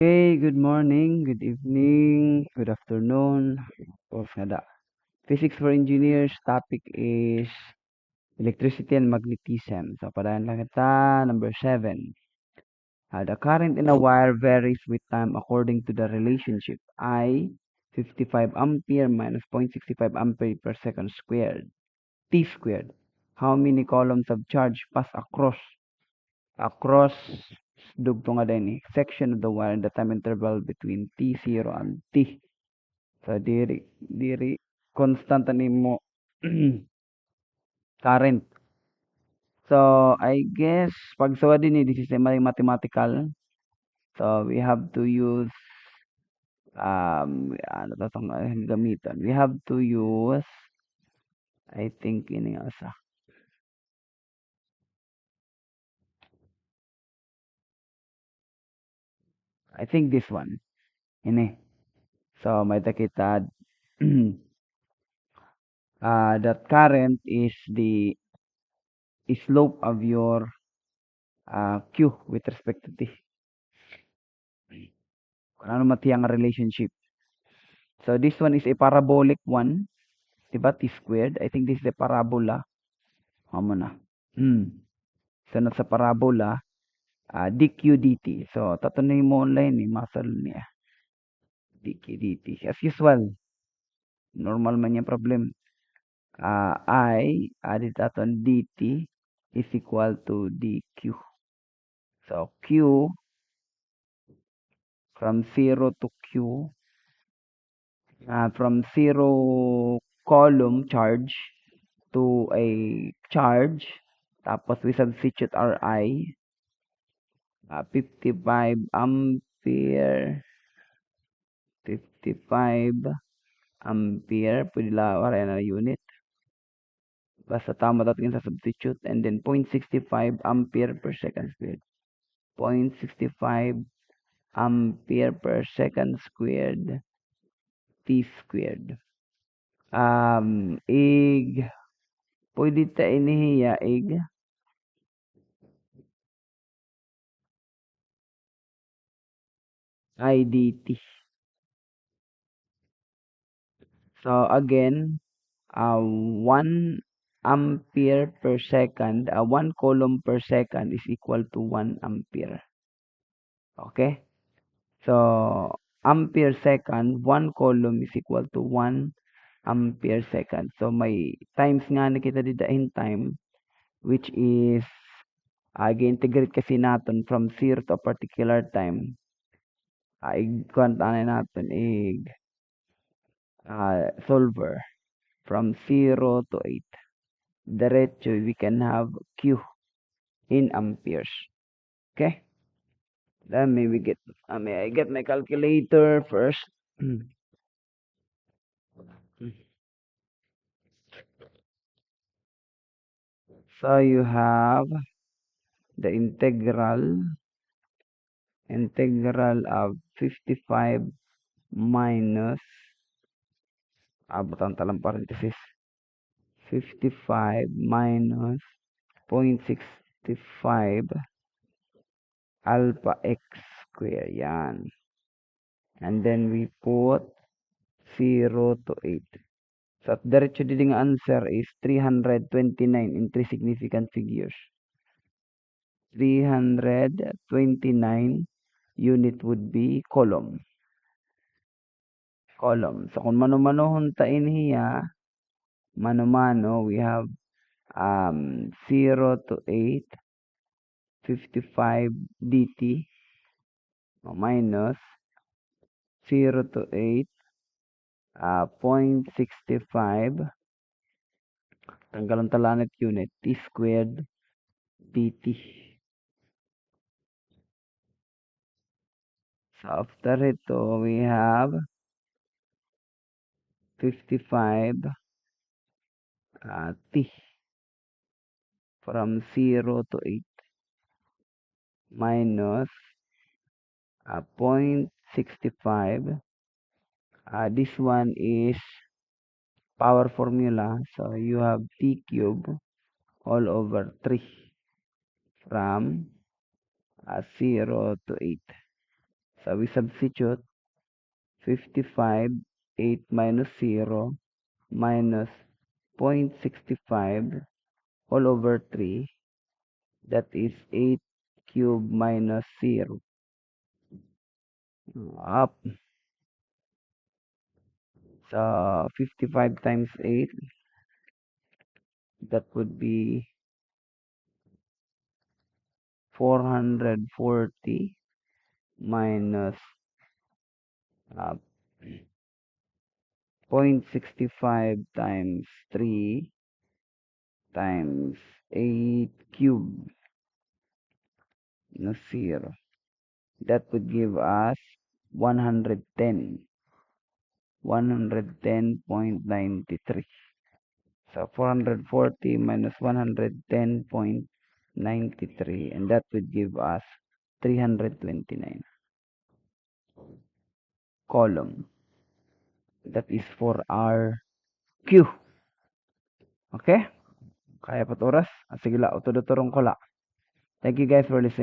Hey, good morning, good evening, good afternoon. Of kada. Physics for engineers topic is electricity and magnetism. So, padayan lang kita, number 7. The current in a wire varies with time according to the relationship I, 55 ampere minus 0.65 ampere per second squared, T squared. How many columns of charge pass across dugtong nga din section of the wire in the time interval between T0 and T. So diri constant ani mo current. So I guess pag sawa din this is a mathematical. So we have to use ano to tong gamiton. We have to use I think ini asa. I think this one. Ini. So may takita that current is the slope of your Q with respect to T. Kung ano matiyang relationship. So this one is a parabolic one. Diba? T squared. I think this is a parabola. Amo na. So nasa parabola, dq dt. So tatanungin mo online ni muscle niya. dq dt. As usual, normal man yung problem. I added aton dt is equal to dq. So q from 0 to q, from 0 column charge to a charge, tapos we substitute our I, 55 ampere, 55 ampere, pwede lawaran na unit. Basta tama natin sa substitute, and then 0.65 ampere per second squared. 0.65 ampere per second squared, T squared. Pwede ta inihiya, IDT. So again, 1 ampere per second, 1 coulomb per second is equal to 1 ampere. Okay? So, ampere second, 1 coulomb is equal to 1 ampere second. So, may times nga na kita dito in time, which is, i-integrate kasi natin from 0 to a particular time. I-kuwantaan natin, solver from 0 to 8. Diretso, we can have Q in amperes. Okay? Then may I get my calculator first. So you have the integral of 55 minus butang talang parenthesis 55 minus 0.65 alpha x square yan. And then we put 0 to 8. So at diretso din ang answer is 329 in 3 significant figures. 329 unit would be column. So kung mano-mano huntain hiya, mano-mano, we have 0 to 8, 55 dt minus 0 to 8, 0.65, tanggalon talanit unit, t squared dt. So after ito, we have 55 t from 0 to 8 minus 0.65. This one is power formula. So you have t cube all over 3 from 0 to 8. So we substitute 55, 8 minus 0 minus 0.65 all over 3. That is 8 cube minus 0. Up. So 55 times 8, that would be 440 minus 0.65 times 3 times 8 cube minus 0. That would give us 110. 110.93. So 440 minus 110.93, and that would give us 329. Column. That is for our Q. Okay? Kaya pa oras? Sige la, utuduturong ko la. Thank you guys for listening.